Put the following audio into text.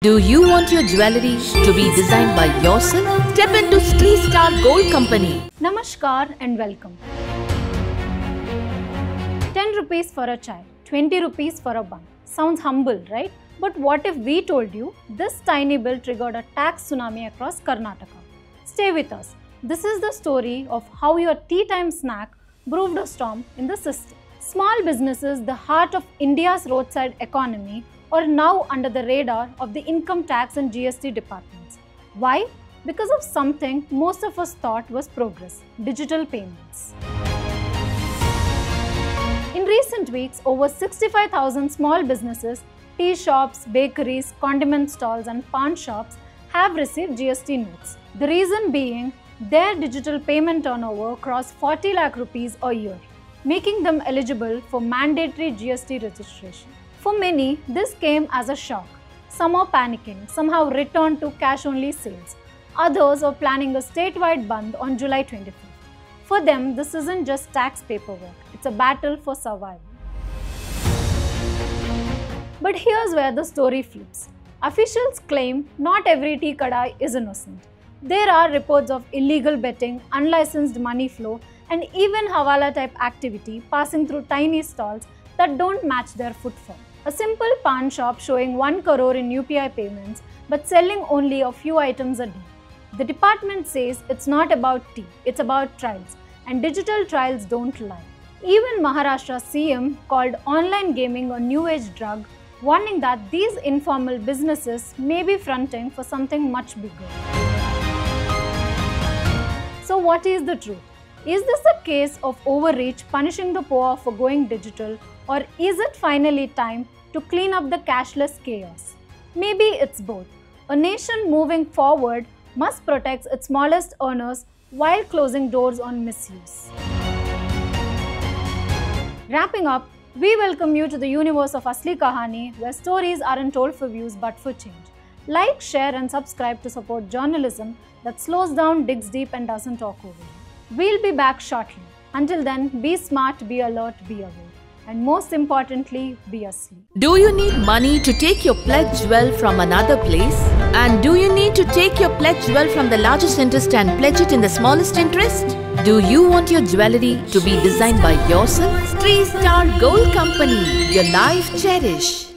Do you want your jewellery to be designed by yourself? Step into Stree Star Gold Company. Namaskar and welcome. 10 rupees for a chai, 20 rupees for a bun. Sounds humble, right? But what if we told you this tiny bill triggered a tax tsunami across Karnataka? Stay with us. This is the story of how your tea time snack brewed a storm in the system. Small businesses, the heart of India's roadside economy, are now under the radar of the income tax and GST departments. Why? Because of something most of us thought was progress: digital payments. In recent weeks, over 65,000 small businesses, tea shops, bakeries, condiment stalls and pawn shops have received GST notes. The reason being, their digital payment turnover crossed 40 lakh rupees a year, making them eligible for mandatory GST registration. For many, this came as a shock. Some are panicking, some have returned to cash-only sales. Others are planning a statewide Bandh on July 25th. For them, this isn't just tax paperwork, it's a battle for survival. But here's where the story flips. Officials claim not every tea kadai is innocent. There are reports of illegal betting, unlicensed money flow, and even Hawala type activity passing through tiny stalls that don't match their footfall. A simple pawn shop showing 1 crore in UPI payments but selling only a few items a day. The department says it's not about tea, it's about trials, and digital trials don't lie. Even Maharashtra CM called online gaming a new age drug, warning that these informal businesses may be fronting for something much bigger. So what is the truth? Is this a case of overreach punishing the poor for going digital, or is it finally time to clean up the cashless chaos? Maybe it's both. A nation moving forward must protect its smallest earners while closing doors on misuse. Wrapping up, we welcome you to the universe of Asli Kahani, where stories aren't told for views but for change. Like, share and subscribe to support journalism that slows down, digs deep and doesn't talk over you. We'll be back shortly. Until then, be smart, be alert, be aware. And most importantly, be asleep. Do you need money to take your pledge jewel from another place? And do you need to take your pledge jewel from the largest interest and pledge it in the smallest interest? Do you want your jewellery to be designed by yourself? Stree Star Gold Company, your life cherish.